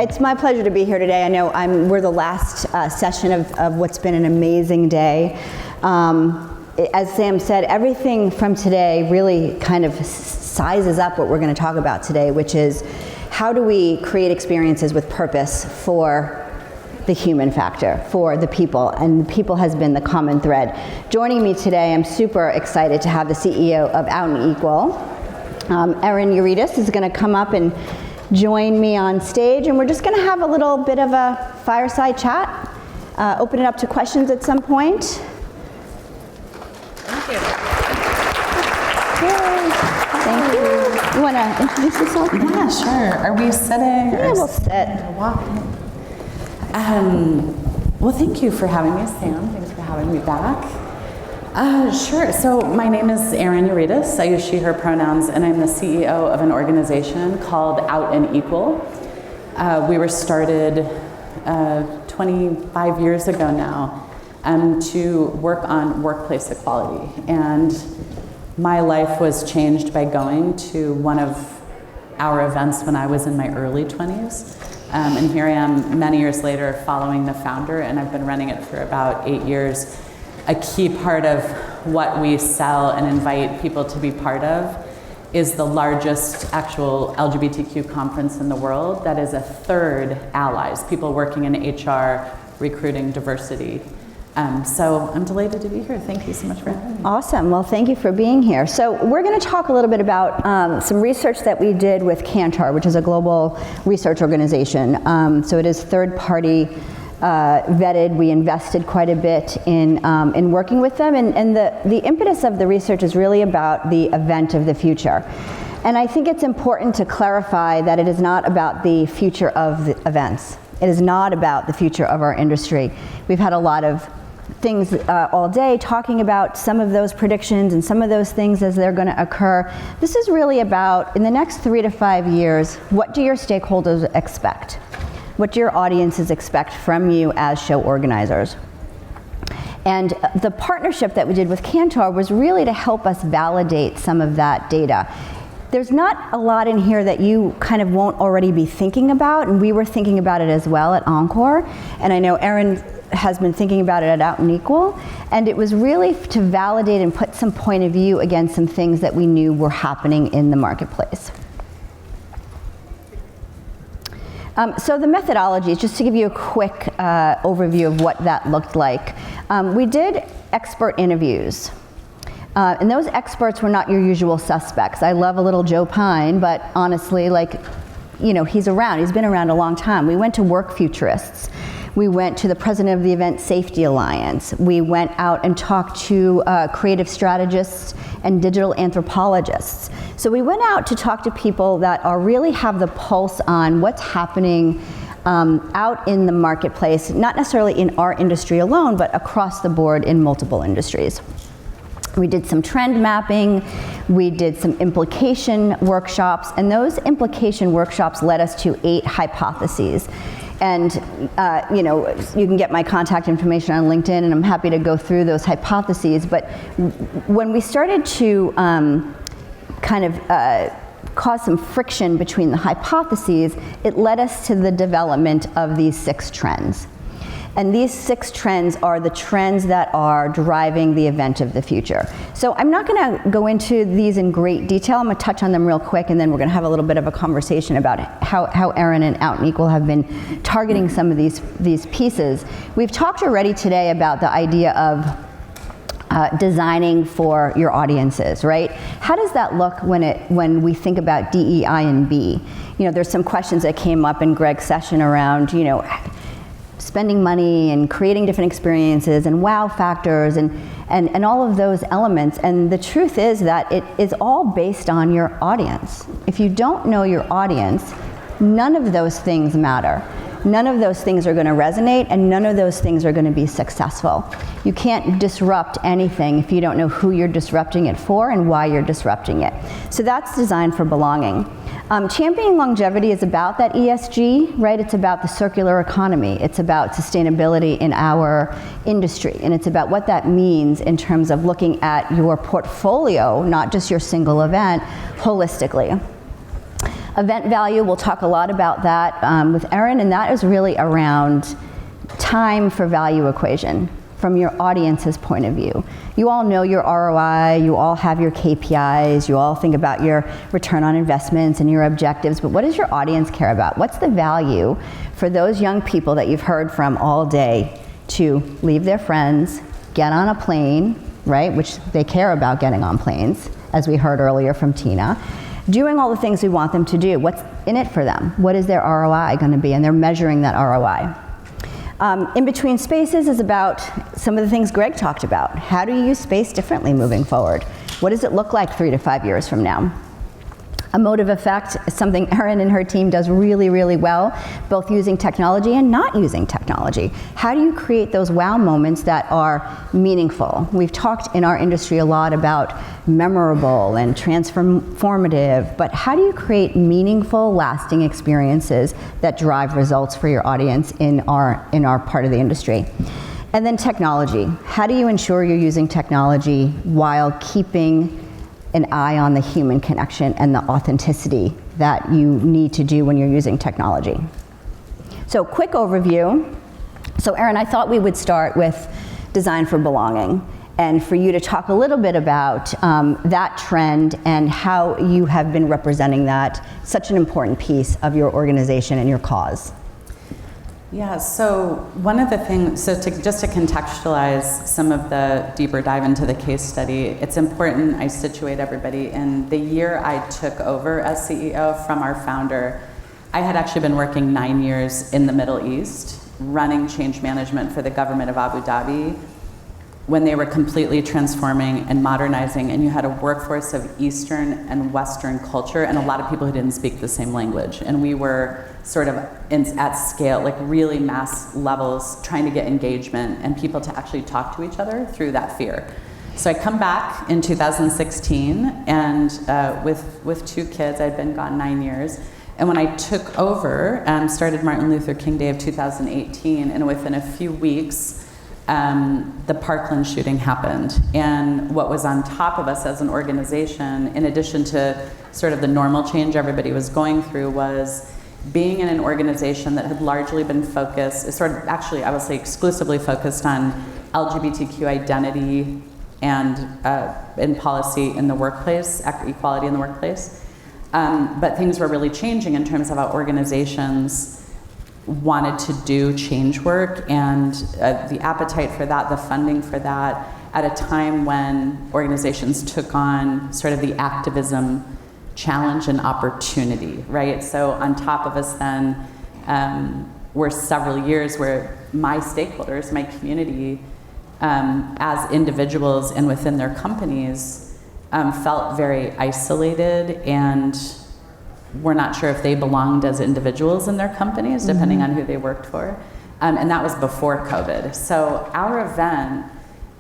It's my pleasure to be here today. I know we're the last session of what's been an amazing day. As Sam said, everything from today really kind of sizes up what we're going to talk about today, which is how do we create experiences with purpose for the human factor, for the people, and the people has been the common thread. Joining me today, I'm super excited to have the CEO of Out and Equal. Erin Uritus is going to come up and join me on stage, and we're just going to have a little bit of a fireside chat, open it up to questions at some point. Thank you. Yay. Thank you. You want to introduce yourself? Yeah, sure. Are we sitting? Yeah, we'll sit. Walking. Well, thank you for having me, Sam. Thanks for having me back. Sure. So my name is Erin Uritus. I use she, her pronouns, and I'm the CEO of an organization called Out and Equal. We were started 25 years ago now to work on workplace equality. And my life was changed by going to one of our events when I was in my early 20s. And here I am many years later following the founder, and I've been running it for about 8 years. A key part of what we sell and invite people to be part of is the largest actual LGBTQ conference in the world that is a third allies, people working in HR, recruiting, diversity. So I'm delighted to be here. Thank you so much for having me. Awesome. Well, thank you for being here. So we're going to talk a little bit about some research that we did with Kantar, which is a global research organization. So it is third-party vetted. We invested quite a bit in working with them, and the impetus of the research is really about the event of the future. And I think it's important to clarify that it is not about the future of the events. It is not about the future of our industry. We've had a lot of things all day talking about some of those predictions and some of those things as they're going to occur. This is really about, in the next 3 to 5 years, what do your stakeholders expect? What do your audiences expect from you as show organizers? And the partnership that we did with Kantar was really to help us validate some of that data. There's not a lot in here that you kind of won't already be thinking about, and we were thinking about it as well at Encore, and I know Erin has been thinking about it at Out and Equal, and it was really to validate and put some point of view against some things that we knew were happening in the marketplace. So the methodology, just to give you a quick overview of what that looked like. We did expert interviews. And those experts were not your usual suspects. I love a little Joe Pine, but honestly, he's around. He's been around a long time. We went to work futurists. We went to the president of the Event Safety Alliance. We went out and talked to creative strategists and digital anthropologists. So we went out to talk to people that really have the pulse on what's happening out in the marketplace, not necessarily in our industry alone, but across the board in multiple industries. We did some trend mapping, we did some implication workshops, and those implication workshops led us to 8 hypotheses. And you can get my contact information on LinkedIn, and I'm happy to go through those hypotheses. But when we started to cause some friction between the hypotheses, it led us to the development of these 6 trends. And these 6 trends are the trends that are driving the event of the future. So I'm not going to go into these in great detail. I'm going to touch on them real quick, and then we're going to have a little bit of a conversation about how Erin and Out and Equal have been targeting some of these pieces. We've talked already today about the idea of designing for your audiences, right? How does that look when we think about DEI and B? There's some questions that came up in Greg's session around, spending money and creating different experiences and wow factors and all of those elements. And the truth is that it is all based on your audience. If you don't know your audience, none of those things matter. None of those things are going to resonate, and none of those things are going to be successful. You can't disrupt anything if you don't know who you're disrupting it for and why you're disrupting it. So that's designed for belonging. Championing longevity is about that ESG, right? It's about the circular economy. It's about sustainability in our industry, and it's about what that means in terms of looking at your portfolio, not just your single event, holistically. Event value, we'll talk a lot about that with Erin, and that is really around time for value equation from your audience's point of view. You all know your ROI, you all have your KPIs, you all think about your return on investments and your objectives, but what does your audience care about? What's the value for those young people that you've heard from all day to leave their friends, get on a plane, right, which they care about getting on planes, as we heard earlier from Tina, doing all the things we want them to do. What's in it for them? What is their ROI going to be? And they're measuring that ROI. In between spaces is about some of the things Greg talked about. How do you use space differently moving forward? What does it look like 3 to 5 years from now? Emotive effect is something Erin and her team does really, really well, both using technology and not using technology. How do you create those wow moments that are meaningful? We've talked in our industry a lot about memorable and transformative, but how do you create meaningful, lasting experiences that drive results for your audience in our part of the industry? And then technology. How do you ensure you're using technology while keeping an eye on the human connection and the authenticity that you need to do when you're using technology? So quick overview. So Erin, I thought we would start with design for belonging, and for you to talk a little bit about that trend and how you have been representing that, such an important piece of your organization and your cause. Yeah, so one of the things, just to contextualize some of the deeper dive into the case study, it's important I situate everybody in the year I took over as CEO from our founder. I had actually been working 9 years in the Middle East, running change management for the government of Abu Dhabi, when they were completely transforming and modernizing, and you had a workforce of Eastern and Western culture and a lot of people who didn't speak the same language. And we were sort of at scale, like really mass levels, trying to get engagement and people to actually talk to each other through that fear. So I come back in 2016, and with 2 kids, I'd been gone 9 years. And when I took over, started Martin Luther King Day of 2018, and within a few weeks, the Parkland shooting happened. And what was on top of us as an organization, in addition to sort of the normal change everybody was going through, was being in an organization that had largely been focused, sort of actually I would say exclusively focused on LGBTQ identity and in policy in the workplace, equality in the workplace. But things were really changing in terms of how organizations wanted to do change work, and the appetite for that, the funding for that, at a time when organizations took on sort of the activism challenge and opportunity, right? So on top of us then were several years where my stakeholders, my community, as individuals and within their companies, felt very isolated and were not sure if they belonged as individuals in their companies, depending on who they worked for. And that was before COVID. So our event,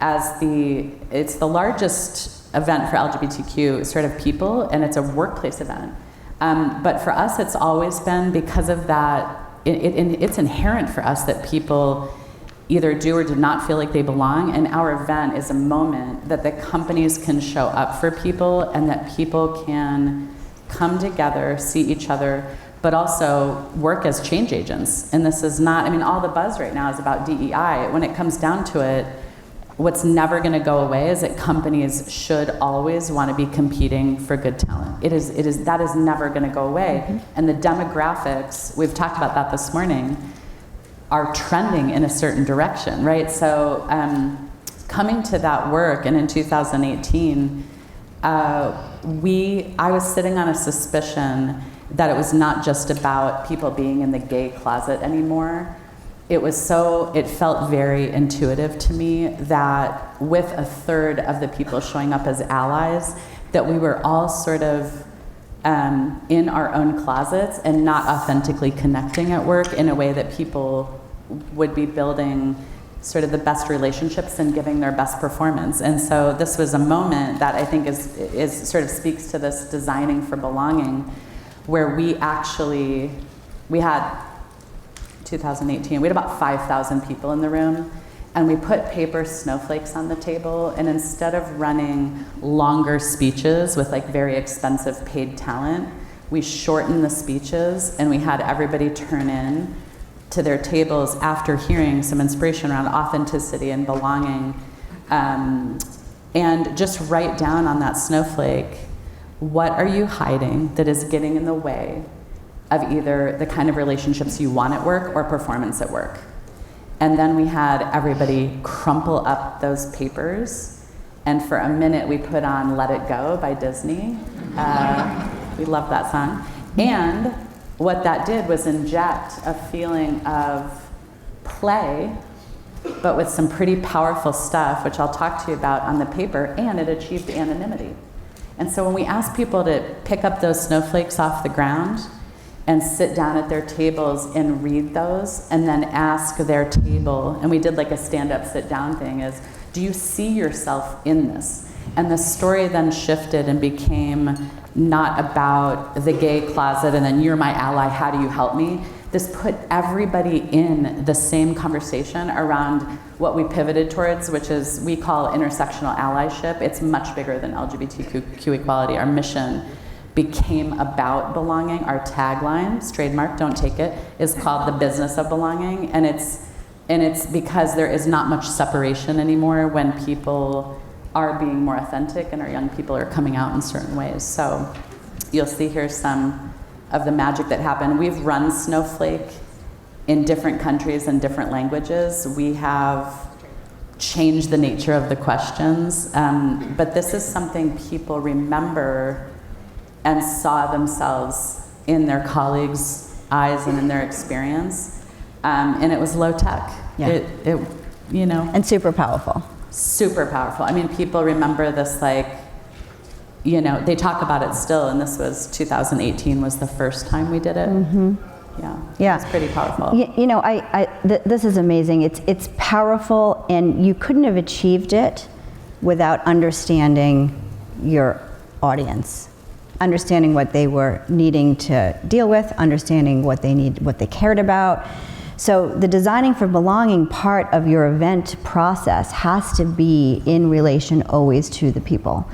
it's the largest event for LGBTQ sort of people, and it's a workplace event. But for us, it's always been because of that, it's inherent for us that people either do or do not feel like they belong, and our event is a moment that the companies can show up for people and that people can come together, see each other, but also work as change agents. And this is not, I mean, all the buzz right now is about DEI. When it comes down to it, what's never going to go away is that companies should always want to be competing for good talent. That is never going to go away. And the demographics, we've talked about that this morning, are trending in a certain direction, right? So coming to that work, and in 2018, I was sitting on a suspicion that it was not just about people being in the gay closet anymore. It felt very intuitive to me that with a third of the people showing up as allies, that we were all sort of in our own closets and not authentically connecting at work in a way that people would be building sort of the best relationships and giving their best performance. And so this was a moment that I think is sort of speaks to this designing for belonging, where we had 2018, we had about 5,000 people in the room, and we put paper snowflakes on the table, and instead of running longer speeches with like very expensive paid talent, we shortened the speeches, and we had everybody turn in to their tables after hearing some inspiration around authenticity and belonging, and just write down on that snowflake, what are you hiding that is getting in the way of either the kind of relationships you want at work or performance at work? And then we had everybody crumple up those papers, and for a minute we put on Let It Go by Disney. We love that song. And what that did was inject a feeling of play, but with some pretty powerful stuff, which I'll talk to you about on the paper, and it achieved anonymity. And so when we asked people to pick up those snowflakes off the ground and sit down at their tables and read those, and then ask their table, and we did like a stand-up, sit-down thing, is, do you see yourself in this? And the story then shifted and became not about the gay closet and then you're my ally, how do you help me? This put everybody in the same conversation around what we pivoted towards, which is we call intersectional allyship. It's much bigger than LGBTQ equality. Our mission became about belonging. Our tagline, trademark, don't take it, is called The Business of Belonging. And it's because there is not much separation anymore when people are being more authentic and our young people are coming out in certain ways. So you'll see here some of the magic that happened. We've run Snowflake in different countries and different languages. We have changed the nature of the questions, but this is something people remember and saw themselves in their colleagues' eyes and in their experience, and it was low tech. Yeah. It you know. And super powerful. Super powerful. I mean, people remember this like, you know, they talk about it still, and this was 2018 was the first time we did it. Mm-hmm. Yeah. It's pretty powerful. You know, this is amazing. It's powerful, and you couldn't have achieved it without understanding your audience, understanding what they were needing to deal with, understanding what they cared about. So the designing for belonging part of your event process has to be in relation always to the people.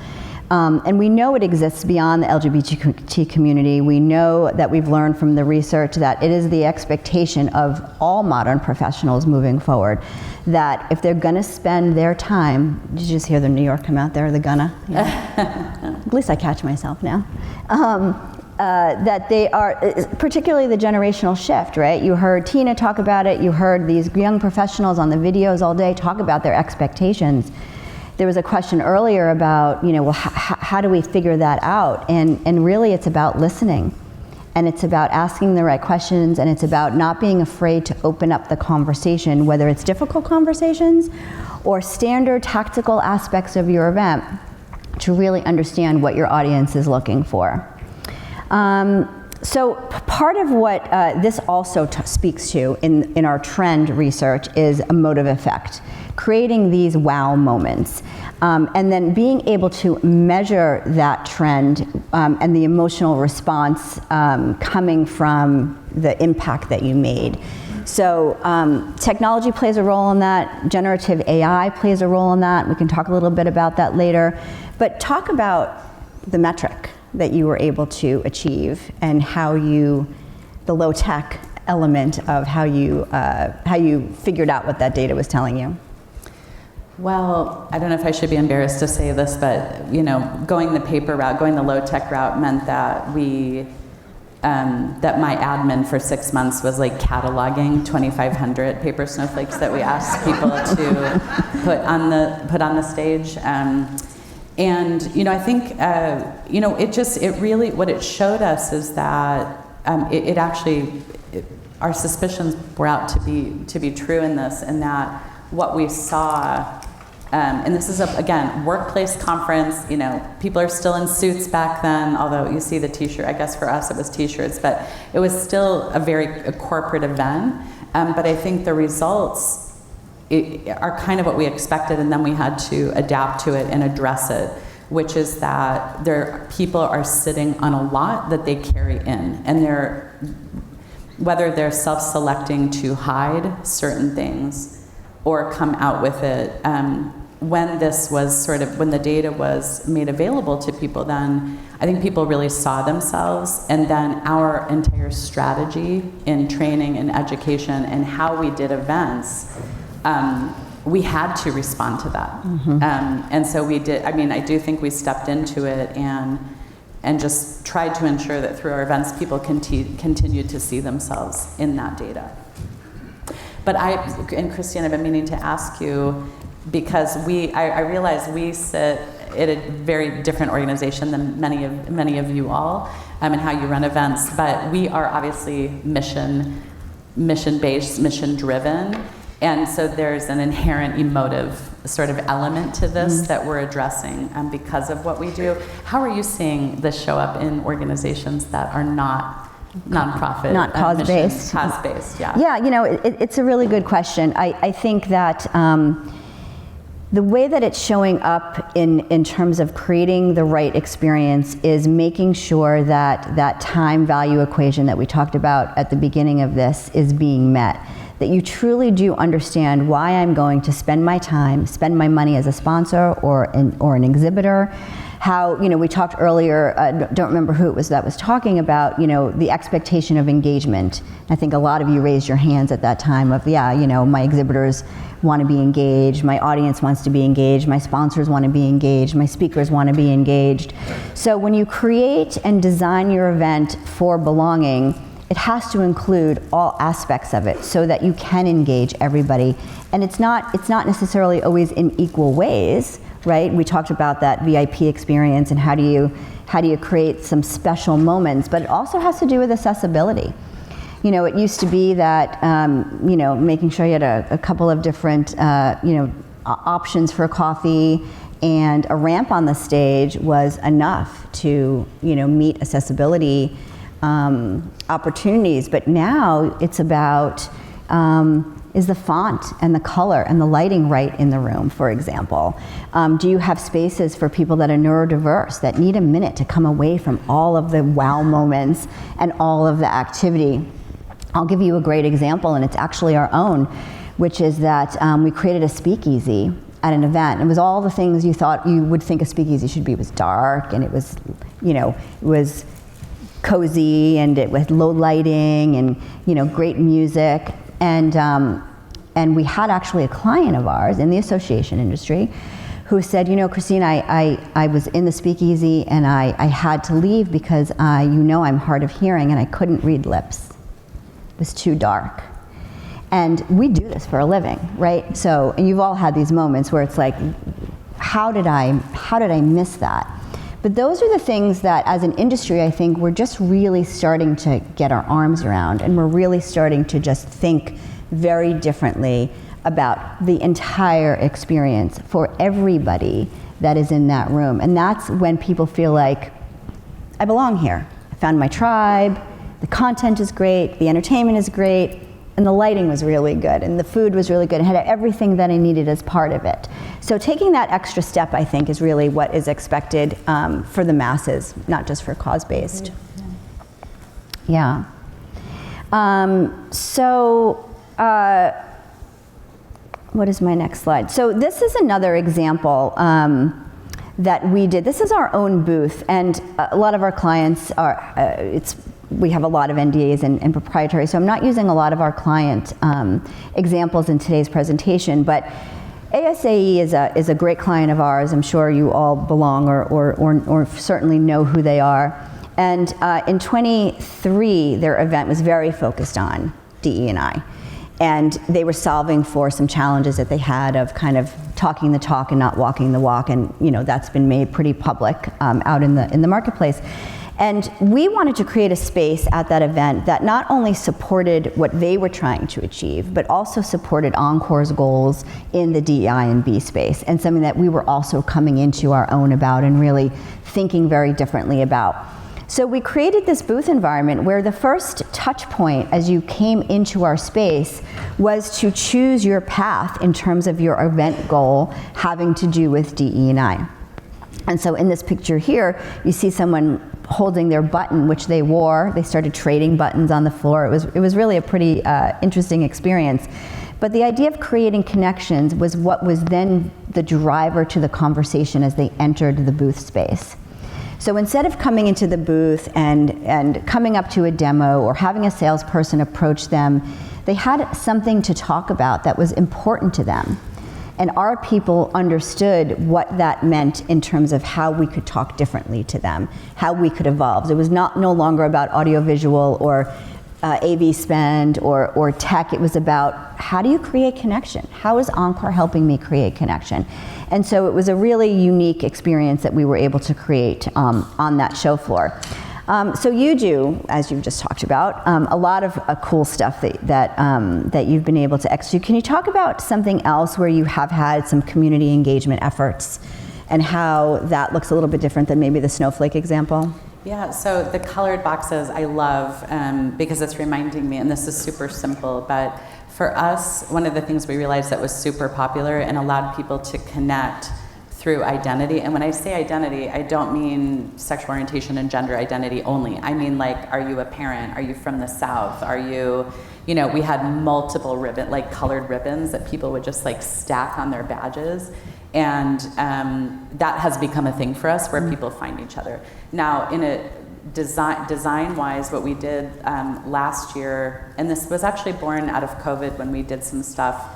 And we know it exists beyond the LGBT community. We know that we've learned from the research that it is the expectation of all modern professionals moving forward that if they're gonna spend their time, did you just hear the New York come out there, the gonna? Yeah. At least I catch myself now. That they are, particularly the generational shift, right? You heard Tina talk about it, you heard these young professionals on the videos all day talk about their expectations. There was a question earlier about, you know, well, how do we figure that out? And really it's about listening, and it's about asking the right questions, and it's about not being afraid to open up the conversation, whether it's difficult conversations or standard tactical aspects of your event, to really understand what your audience is looking for. So part of what this also speaks to in our trend research is a motive effect, creating these wow moments, and then being able to measure that trend and the emotional response coming from the impact that you made. So technology plays a role in that, generative AI plays a role in that. We can talk a little bit about that later, but talk about the metric that you were able to achieve and how you, the low tech element of how you figured out what that data was telling you. Well, I don't know if I should be embarrassed to say this, but you know, going the paper route, going the low tech route meant that that my admin for 6 months was like cataloging 2,500 paper snowflakes that we asked people to put on the stage. And you know, I think you know, it really what it showed us is that it actually our suspicions were out to be true in this, and that what we saw, and this is again workplace conference. You know, people are still in suits back then, although you see the T-shirt. I guess for us it was T-shirts, but it was still a corporate event. But I think the results are kind of what we expected, and then we had to adapt to it and address it, which is that people are sitting on a lot that they carry in, and whether they're self-selecting to hide certain things or come out with it, when this was sort of, when the data was made available to people, then I think people really saw themselves, and then our entire strategy in training and education and how we did events, we had to respond to that. And so we did, I mean, I do think we stepped into it and just tried to ensure that through our events, people continued to see themselves in that data. But and Christine, I've been meaning to ask you, because I realize we sit at a very different organization than many of you all, and how you run events, but we are obviously mission-based, mission-driven, and so there's an inherent emotive sort of element to this that we're addressing because of what we do. How are you seeing this show up in organizations that are not nonprofit, not cause-based? Cause-based, yeah. Yeah, you know, it's a really good question. I think that the way that it's showing up in terms of creating the right experience is making sure that that time value equation that we talked about at the beginning of this is being met. That you truly do understand why I'm going to spend my time, spend my money as a sponsor or an exhibitor. How, you know, we talked earlier, don't remember who it was that was talking about, you know, the expectation of engagement. I think a lot of you raised your hands at that time of, yeah, you know, my exhibitors want to be engaged, my audience wants to be engaged, my sponsors want to be engaged, my speakers want to be engaged. So when you create and design your event for belonging, it has to include all aspects of it so that you can engage everybody. And it's not necessarily always in equal ways, right? We talked about that VIP experience and how do you create some special moments, but it also has to do with accessibility. You know, it used to be that, you know, making sure you had a couple of different, you know, options for coffee and a ramp on the stage was enough to, you know, meet accessibility opportunities. But now it's about, is the font and the color and the lighting right in the room, for example? Do you have spaces for people that are neurodiverse, that need a minute to come away from all of the wow moments and all of the activity? I'll give you a great example, and it's actually our own, which is that we created a speakeasy at an event. It was all the things you thought you would think a speakeasy should be. It was dark, and it was, you know, it was cozy, and it was low lighting, and, you know, great music. And we had actually a client of ours in the association industry who said, you know, Christine, I was in the speakeasy and I had to leave because you know, I'm hard of hearing and I couldn't read lips. It was too dark. And we do this for a living, right? So, and you've all had these moments where it's like, how did I miss that? But those are the things that, as an industry, I think we're just really starting to get our arms around, and we're really starting to just think very differently about the entire experience for everybody that is in that room. And that's when people feel like, I belong here. I found my tribe, the content is great, the entertainment is great, and the lighting was really good, and the food was really good, and had everything that I needed as part of it. So taking that extra step, I think, is really what is expected for the masses, not just for cause-based. Yeah. What is my next slide? So this is another example that we did. This is our own booth, and a lot of our clients are, we have a lot of NDAs and proprietary, so I'm not using a lot of our client examples in today's presentation, but ASAE is a great client of ours. I'm sure you all belong or certainly know who they are. And in 23, their event was very focused on DE&I. And they were solving for some challenges that they had of kind of talking the talk and not walking the walk, and you know, that's been made pretty public out in the marketplace. And we wanted to create a space at that event that not only supported what they were trying to achieve, but also supported Encore's goals in the DEI and B space, and something that we were also coming into our own about and really thinking very differently about. So we created this booth environment where the first touch point as you came into our space was to choose your path in terms of your event goal having to do with DE&I. And so in this picture here, you see someone holding their button, which they wore. They started trading buttons on the floor. It was really a pretty interesting experience. But the idea of creating connections was what was then the driver to the conversation as they entered the booth space. So instead of coming into the booth and coming up to a demo or having a salesperson approach them, they had something to talk about that was important to them. And our people understood what that meant in terms of how we could talk differently to them, how we could evolve. It was no longer about audiovisual or AV spend or tech. It was about, how do you create connection? How is Encore helping me create connection? And so it was a really unique experience that we were able to create on that show floor. So you do, as you've just talked about, a lot of cool stuff that you've been able to execute. Can you talk about something else where you have had some community engagement efforts and how that looks a little bit different than maybe the snowflake example? Yeah, so the colored boxes I love because it's reminding me, and this is super simple, but for us, one of the things we realized that was super popular and allowed people to connect through identity, and when I say identity, I don't mean sexual orientation and gender identity only. I mean, like, are you a parent? Are you from the South? Are you, we had multiple colored ribbons that people would just like stack on their badges. And that has become a thing for us where people find each other. Now, in a design-wise, what we did last year, and this was actually born out of COVID when we did some stuff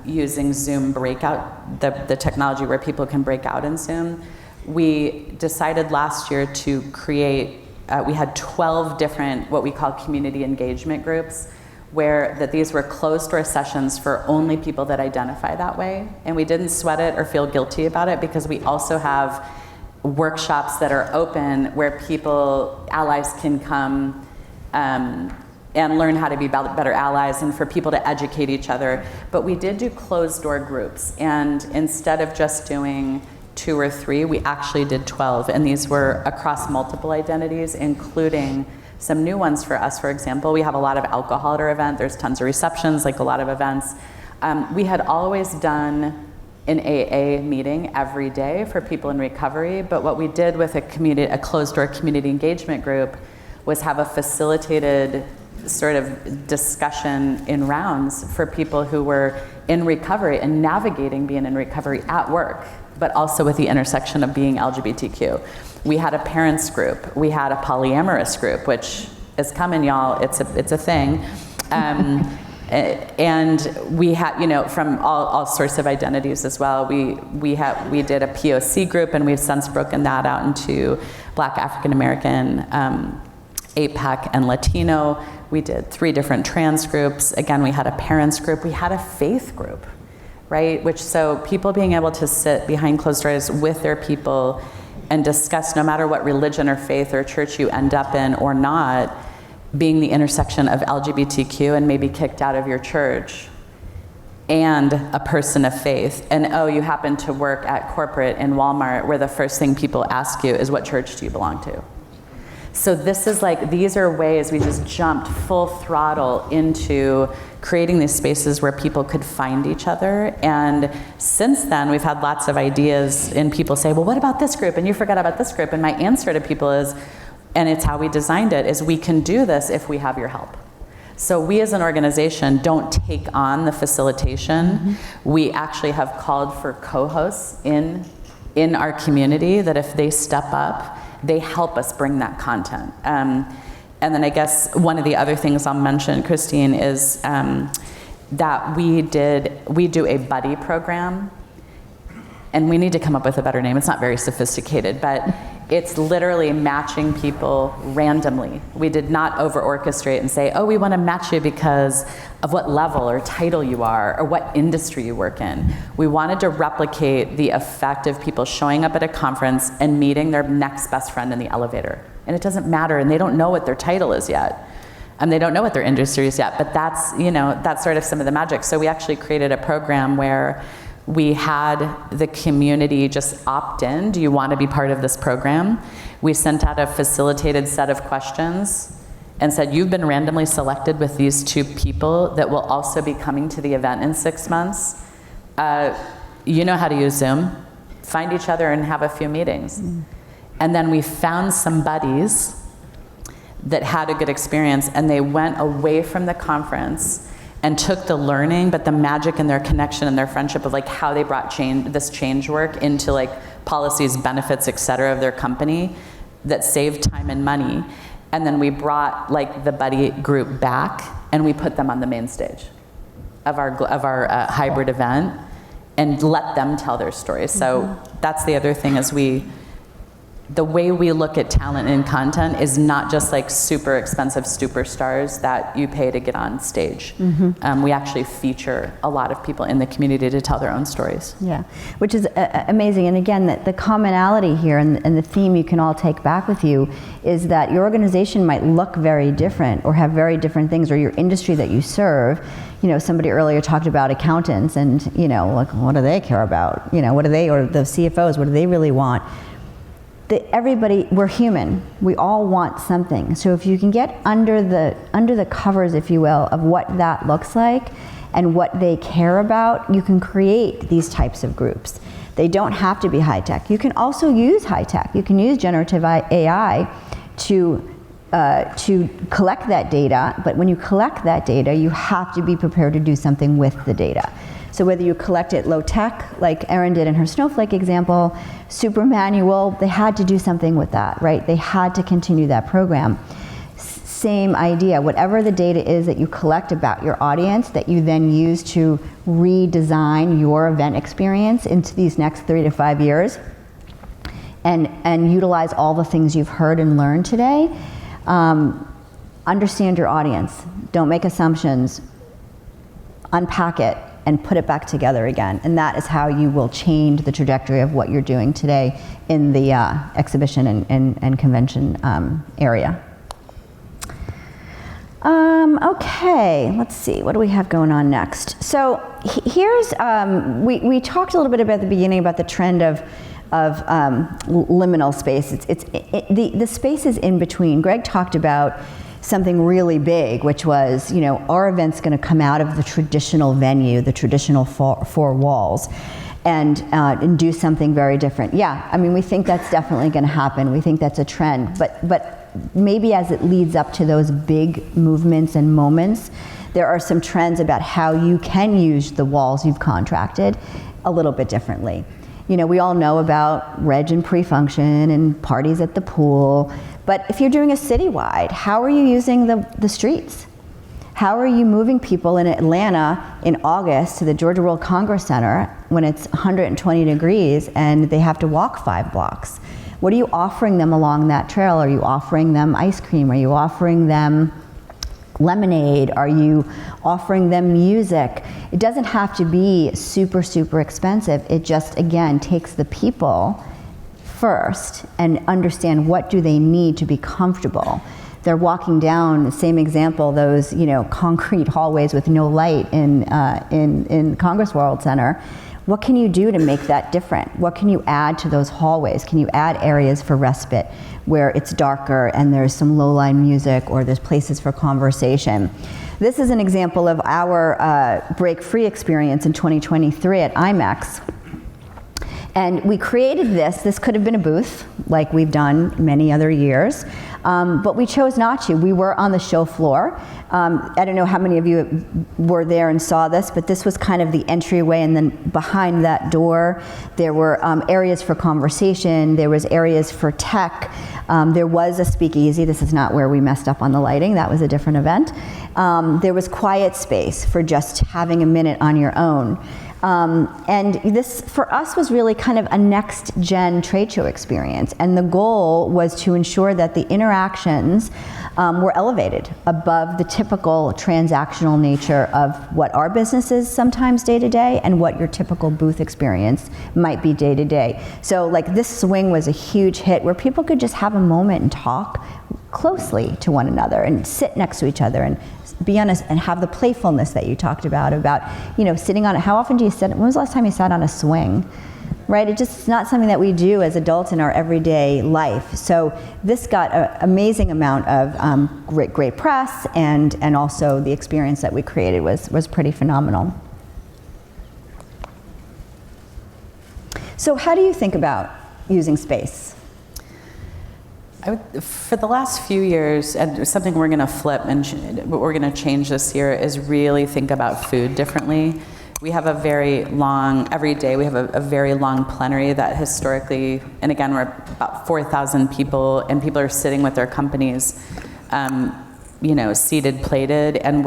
using Zoom breakout, the technology where people can break out in Zoom. We decided last year to create, we had 12 different, what we call community engagement groups, where these were closed-door sessions for only people that identify that way. And we didn't sweat it or feel guilty about it because we also have workshops that are open where allies can come and learn how to be better allies and for people to educate each other. But we did do closed-door groups. And instead of just doing 2 or 3, we actually did 12. And these were across multiple identities, including some new ones for us. For example, we have a lot of alcohol at our event. There's tons of receptions, like a lot of events. We had always done an AA meeting every day for people in recovery, but what we did with a closed-door community engagement group was have a facilitated sort of discussion in rounds for people who were in recovery and navigating being in recovery at work, but also with the intersection of being LGBTQ. We had a parents group. We had a polyamorous group, which is coming, y'all. It's a thing. And we had, from all sorts of identities as well. We did a POC group, and we've since broken that out into Black, African American, APAC, and Latino. We did 3 different trans groups. Again, we had a parents group. We had a faith group, right? So people being able to sit behind closed doors with their people and discuss, no matter what religion or faith or church you end up in or not, being the intersection of LGBTQ and maybe kicked out of your church and a person of faith. And you happen to work at corporate in Walmart, where the first thing people ask you is, what church do you belong to? So this is these are ways we just jumped full throttle into creating these spaces where people could find each other. And since then, we've had lots of ideas, and people say, well, what about this group? And you forgot about this group. And my answer to people is, and it's how we designed it, is we can do this if we have your help. So we as an organization don't take on the facilitation. Mm-hmm. We actually have called for co-hosts in our community that if they step up, they help us bring that content. And then I guess one of the other things I'll mention, Christine, is that we do a buddy program, and we need to come up with a better name. It's not very sophisticated, but it's literally matching people randomly. We did not over-orchestrate and say, we want to match you because of what level or title you are or what industry you work in. We wanted to replicate the effect of people showing up at a conference and meeting their next best friend in the elevator. And it doesn't matter, and they don't know what their title is yet. And they don't know what their industry is yet, but that's sort of some of the magic. So we actually created a program where we had the community just opt in. Do you want to be part of this program? We sent out a facilitated set of questions and said, you've been randomly selected with these 2 people that will also be coming to the event in 6 months. You know how to use Zoom. Find each other and have a few meetings. Mm. And then we found some buddies that had a good experience, and they went away from the conference and took the learning, but the magic and their connection and their friendship of like how they brought this change work into like policies, benefits, et cetera, of their company that saved time and money. And then we brought like the buddy group back and we put them on the main stage of our hybrid event and let them tell their stories. So that's the other thing is the way we look at talent and content is not just like super expensive superstars that you pay to get on stage. We actually feature a lot of people in the community to tell their own stories. Yeah, which is amazing. And again, the commonality here and the theme you can all take back with you is that your organization might look very different or have very different things, or your industry that you serve. You know, somebody earlier talked about accountants and, you know, like what do they care about? You know, what do they, or the CFOs, what do they really want? Everybody, we're human. We all want something. So if you can get under the covers, if you will, of what that looks like and what they care about, you can create these types of groups. They don't have to be high tech. You can also use high tech. You can use generative AI to collect that data. But when you collect that data, you have to be prepared to do something with the data. So whether you collect it low tech, like Erin did in her snowflake example, super manual, they had to do something with that, right? They had to continue that program. Same idea, whatever the data is that you collect about your audience that you then use to redesign your event experience into these next 3 to 5 years and utilize all the things you've heard and learned today. Understand your audience, don't make assumptions, unpack it, and put it back together again. And that is how you will change the trajectory of what you're doing today in the exhibition and convention area. Okay, let's see, what do we have going on next? So here's, we talked a little bit about at the beginning about the trend of liminal space. The space is in between. Greg talked about something really big, which was, you know, our event's going to come out of the traditional venue, the traditional four walls, and do something very different. Yeah, I mean, we think that's definitely going to happen. We think that's a trend, but maybe as it leads up to those big movements and moments, there are some trends about how you can use the walls you've contracted a little bit differently. You know, we all know about reg and pre-function and parties at the pool, but if you're doing a citywide, how are you using the streets? How are you moving people in Atlanta in August to the Georgia World Congress Center when it's 120 degrees and they have to walk 5 blocks? What are you offering them along that trail? Are you offering them ice cream? Are you offering them lemonade? Are you offering them music? It doesn't have to be super, super expensive. It just, again, takes the people first and understand what do they need to be comfortable. They're walking down, the same example, those, you know, concrete hallways with no light in Congress World Center. What can you do to make that different? What can you add to those hallways? Can you add areas for respite where it's darker and there's some low-line music or there's places for conversation? This is an example of our Break Free experience in 2023 at IMEX. And we created this could have been a booth like we've done many other years, but we chose not to. We were on the show floor. I don't know how many of you were there and saw this, but this was kind of the entryway, and then behind that door there were areas for conversation, there was areas for tech, there was a speakeasy. This is not where we messed up on the lighting, that was a different event. There was quiet space for just having a minute on your own. And this, for us, was really kind of a next-gen trade show experience. And the goal was to ensure that the interactions were elevated above the typical transactional nature of what our business is sometimes day-to-day and what your typical booth experience might be day-to-day. So like this swing was a huge hit where people could just have a moment and talk closely to one another and sit next to each other and be honest and have the playfulness that you talked about, you know, sitting on it. How often do you sit, when was the last time you sat on a swing? Right, it's not something that we do as adults in our everyday life. So this got an amazing amount of great press, and also the experience that we created was pretty phenomenal. So how do you think about using space? For the last few years, and something we're going to flip and what we're going to change this year is really think about food differently. We have a very long, every day we have a very long plenary that historically, and again, we're about 4,000 people, and people are sitting with their companies, seated, plated, and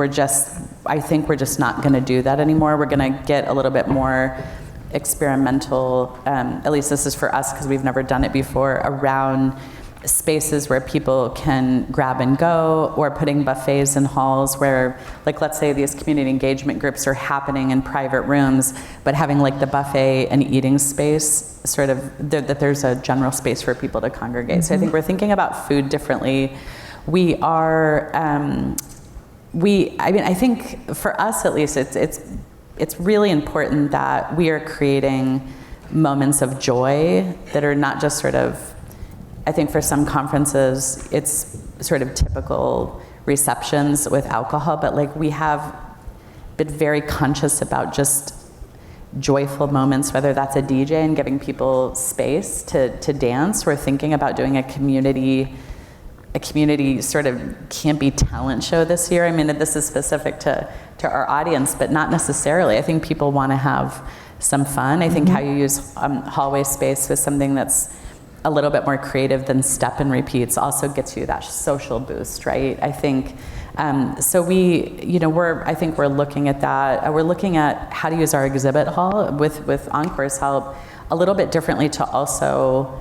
I think we're just not going to do that anymore. We're going to get a little bit more experimental, at least this is for us because we've never done it before, around spaces where people can grab and go, or putting buffets in halls where, like, let's say these community engagement groups are happening in private rooms, but having like the buffet and eating space sort of, that there's a general space for people to congregate. So I think we're thinking about food differently. We are, I think for us at least, it's really important that we are creating moments of joy that are not just sort of, I think for some conferences, it's sort of typical receptions with alcohol, but like we have been very conscious about just joyful moments, whether that's a DJ and giving people space to dance. We're thinking about doing a community sort of campy talent show this year. I mean, this is specific to our audience, but not necessarily. I think people want to have some fun. I think how you use hallway space with something that's a little bit more creative than step and repeats also gets you that social boost, right? I think, so I think we're looking at that. We're looking at how to use our exhibit hall with Encore's help a little bit differently to also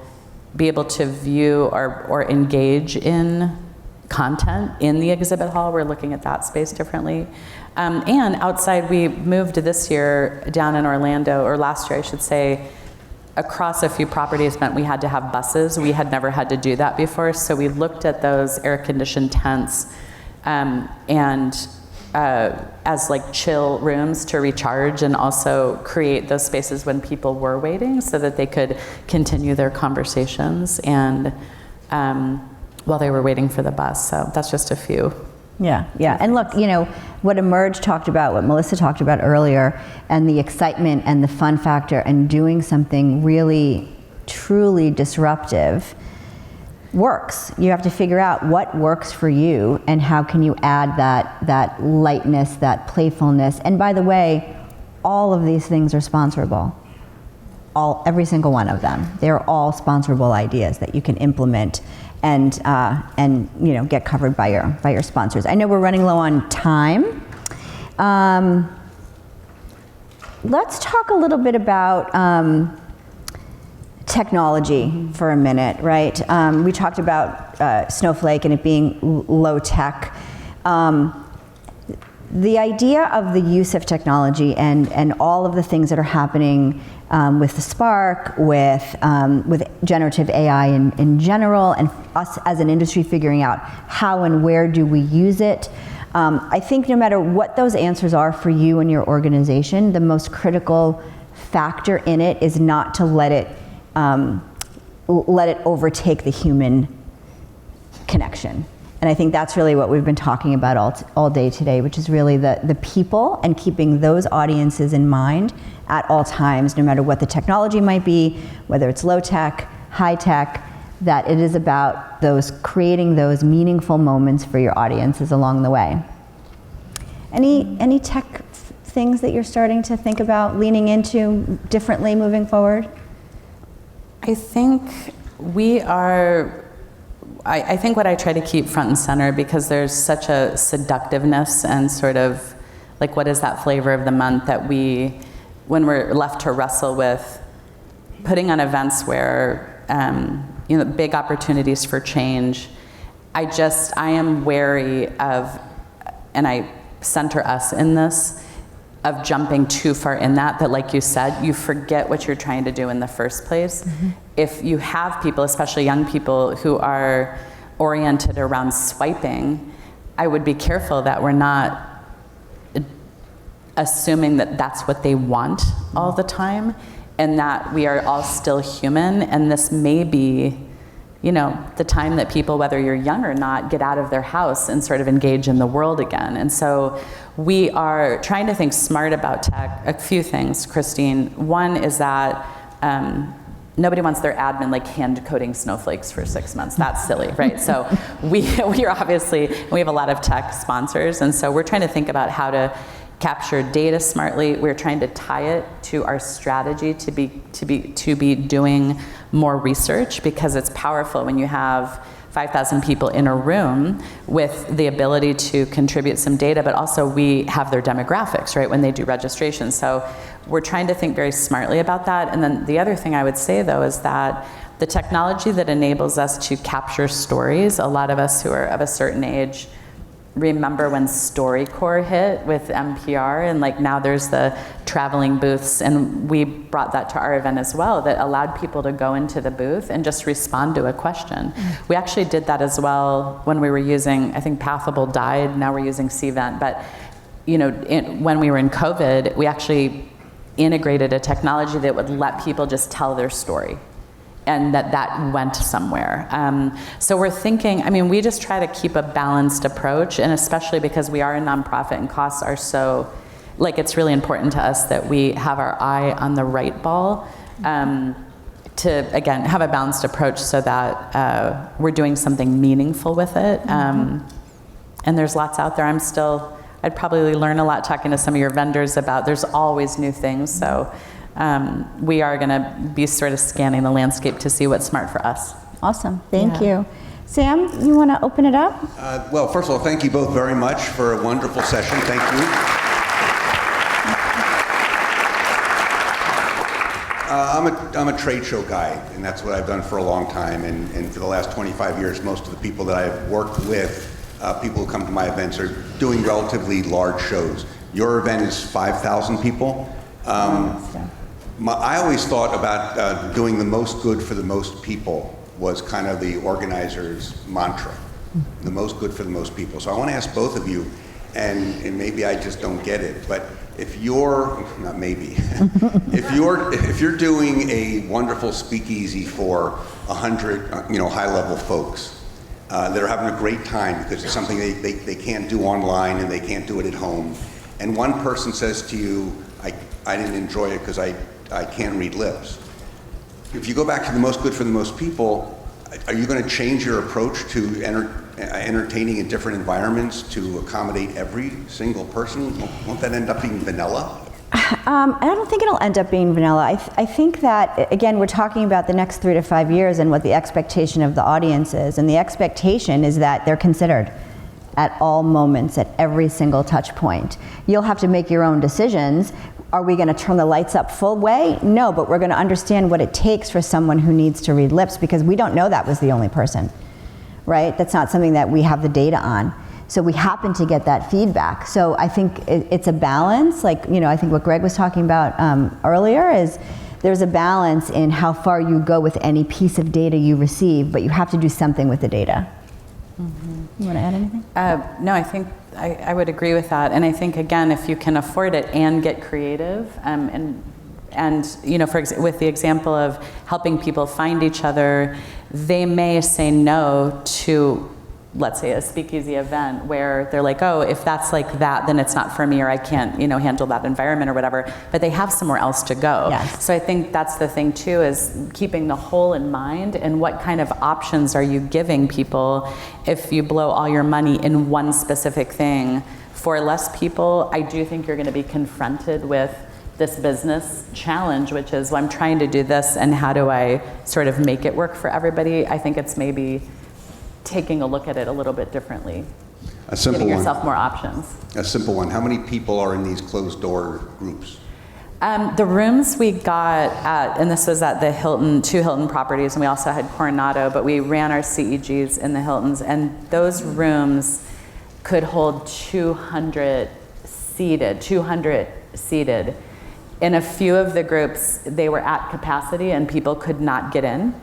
be able to view or engage in content in the exhibit hall. We're looking at that space differently. And outside, we moved this year down in Orlando, or last year I should say, across a few properties meant we had to have buses. We had never had to do that before, so we looked at those air-conditioned tents as like chill rooms to recharge, and also create those spaces when people were waiting so that they could continue their conversations and while they were waiting for the bus. So that's just a few. Yeah. And look, what Emerge talked about, what Melissa talked about earlier, and the excitement and the fun factor and doing something really, truly disruptive works. You have to figure out what works for you and how can you add that lightness, that playfulness. And by the way, all of these things are sponsorable. Every single one of them. They're all sponsorable ideas that you can implement and get covered by your sponsors. I know we're running low on time. Let's talk a little bit about technology for a minute, right? We talked about Snowflake and it being low tech. The idea of the use of technology and all of the things that are happening with the Spark, with generative AI in general, and us as an industry figuring out how and where do we use it. I think no matter what those answers are for you and your organization, the most critical factor in it is not to let it overtake the human connection. And I think that's really what we've been talking about all day today, which is really the people and keeping those audiences in mind at all times, no matter what the technology might be, whether it's low tech, high tech, that it is about creating those meaningful moments for your audiences along the way. Any tech things that you're starting to think about leaning into differently moving forward? I think I think what I try to keep front and center, because there's such a seductiveness and sort of like, what is that flavor of the month that when we're left to wrestle with putting on events where, big opportunities for change. I am wary of, and I center us in this, of jumping too far in that like you said, you forget what you're trying to do in the first place. Mm-hmm. If you have people, especially young people, who are oriented around swiping, I would be careful that we're not assuming that that's what they want all the time, and that we are all still human, and this may be, the time that people, whether you're young or not, get out of their house and sort of engage in the world again. And so we are trying to think smart about tech. A few things, Christine. One is that nobody wants their admin like hand coding snowflakes for 6 months. That's silly, right? So we are obviously, we have a lot of tech sponsors, and so we're trying to think about how to capture data smartly. We're trying to tie it to our strategy to be doing more research, because it's powerful when you have 5,000 people in a room with the ability to contribute some data, but also we have their demographics, right, when they do registration. So we're trying to think very smartly about that. And then the other thing I would say, though, is that the technology that enables us to capture stories, a lot of us who are of a certain age remember when StoryCorps hit with NPR, and like now there's the traveling booths, and we brought that to our event as well, that allowed people to go into the booth and just respond to a question. We actually did that as well when we were using, I think Pathable died, now we're using Cvent, but you know, when we were in COVID, we actually integrated a technology that would let people just tell their story, and that went somewhere. So we're thinking, I mean, we just try to keep a balanced approach, and especially because we are a nonprofit and costs are so, like, it's really important to us that we have our eye on the right ball, to, again, have a balanced approach so that we're doing something meaningful with it. And there's lots out there. I'd probably learn a lot talking to some of your vendors about, there's always new things, so. We are going to be sort of scanning the landscape to see what's smart for us. Awesome, thank you. Sam, you want to open it up? Well, first of all, thank you both very much for a wonderful session. Thank you. I'm a trade show guy, and that's what I've done for a long time. And for the last 25 years, most of the people that I've worked with, people who come to my events, are doing relatively large shows. Your event is 5,000 people. I always thought about doing the most good for the most people was kind of the organizer's mantra, the most good for the most people. So I want to ask both of you, and maybe I just don't get it, but if you're, not maybe, if you're doing a wonderful speakeasy for 100 high-level folks that are having a great time because it's something they can't do online and they can't do it at home, and one person says to you, I didn't enjoy it because I can't read lips. If you go back to the most good for the most people, are you going to change your approach to entertaining in different environments to accommodate every single person? Won't that end up being vanilla? I don't think it'll end up being vanilla. I think that, again, we're talking about the next 3 to 5 years and what the expectation of the audience is. And the expectation is that they're considered at all moments, at every single touch point. You'll have to make your own decisions. Are we going to turn the lights up full way? No, but we're going to understand what it takes for someone who needs to read lips, because we don't know that was the only person, right? That's not something that we have the data on. So we happen to get that feedback. So I think it's a balance. Like, I think what Greg was talking about earlier is there's a balance in how far you go with any piece of data you receive, but you have to do something with the data. You want to add anything? No, I think I would agree with that. And I think, again, if you can afford it and get creative, and with the example of helping people find each other, they may say no to, let's say, a speakeasy event where they're like, oh, if that's like that, then it's not for me, or I can't, handle that environment or whatever, but they have somewhere else to go. Yes. So I think that's the thing too, is keeping the whole in mind, and what kind of options are you giving people if you blow all your money in one specific thing. For less people, I do think you're going to be confronted with this business challenge, which is, well, I'm trying to do this, and how do I sort of make it work for everybody? I think it's maybe taking a look at it a little bit differently. A simple giving one. Yourself more options. A simple one. How many people are in these closed door groups? The rooms we got at, and this was at the Hilton, 2 Hilton properties, and we also had Coronado, but we ran our CEGs in the Hiltons, and those rooms could hold 200 seated. In a few of the groups, they were at capacity and people could not get in.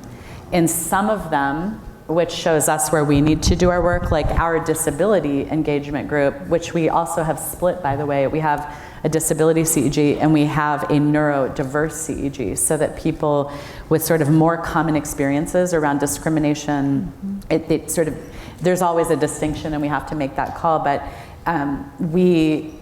In some of them, which shows us where we need to do our work, like our disability engagement group, which we also have split, by the way. We have a disability CEG and we have a neurodiverse CEG, so that people with sort of more common experiences around discrimination, it sort of, there's always a distinction and we have to make that call, but we've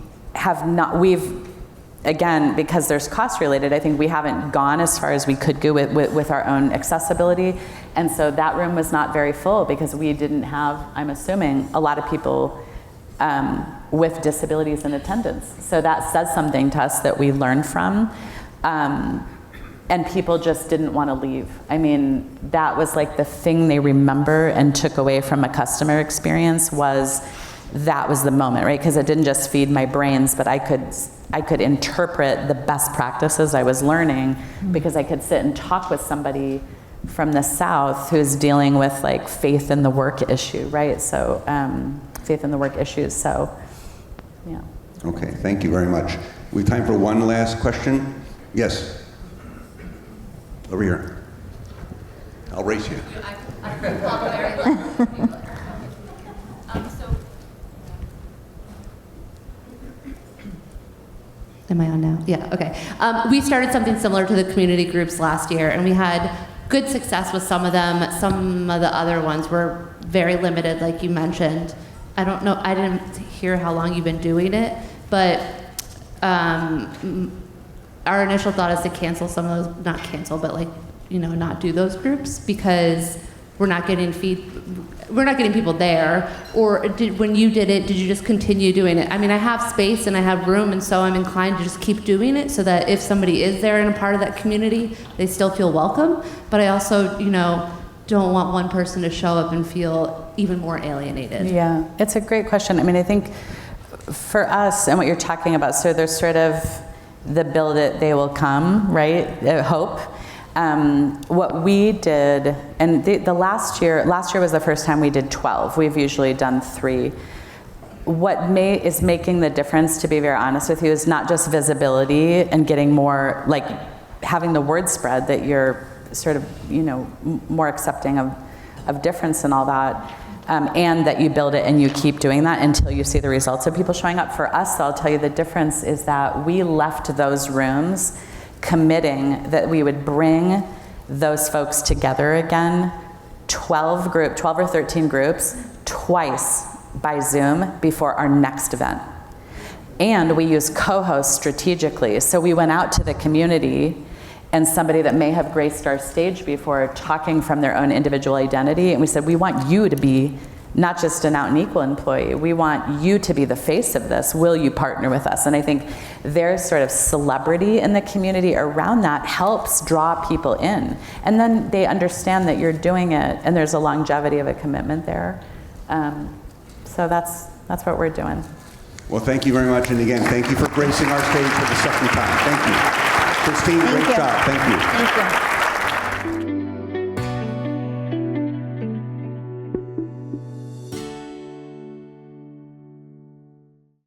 again, because there's cost related, I think we haven't gone as far as we could go with our own accessibility. And so that room was not very full because we didn't have, I'm assuming, a lot of people with disabilities in attendance. So that says something to us that we learned from. And people just didn't want to leave. I mean, that was like the thing they remember and took away from a customer experience was that was the moment, right? Because it didn't just feed my brains, but I could interpret the best practices I was learning because I could sit and talk with somebody from the South who's dealing with like faith in the work issue, right? So faith in the work issues, so yeah. Okay, thank you very much. We have time for one last question. Yes, over here. I'll race you. Am I on now? Yeah, okay. We started something similar to the community groups last year, and we had good success with some of them. Some of the other ones were very limited, like you mentioned. I don't know, I didn't hear how long you've been doing it, but our initial thought is to cancel some of those, not cancel, but like, you know, not do those groups because we're not getting people there. Or when you did it, did you just continue doing it? I mean, I have space and I have room, and so I'm inclined to just keep doing it so that if somebody is there and a part of that community, they still feel welcome. But I also, you know, don't want one person to show up and feel even more alienated. Yeah, it's a great question. I mean, I think for us and what you're talking about, so there's sort of the build it, they will come, right? Hope. What we did, and the last year was the first time we did 12. We've usually done 3. What is making the difference, to be very honest with you, is not just visibility and getting more, like having the word spread that you're sort of, you know, more accepting of difference and all that, and that you build it and you keep doing that until you see the results of people showing up. For us, I'll tell you the difference is that we left those rooms committing that we would bring those folks together again, 12 or 13 groups, twice by Zoom before our next event. And we use co-hosts strategically. So we went out to the community and somebody that may have graced our stage before talking from their own individual identity, and we said, we want you to be not just an Out and Equal employee, we want you to be the face of this. Will you partner with us? And I think their sort of celebrity in the community around that helps draw people in. And then they understand that you're doing it and there's a longevity of a commitment there. So that's what we're doing. Well, thank you very much. And again, thank you for gracing our stage for the second time. Thank you. Christine, great job. Thank you. Thank you.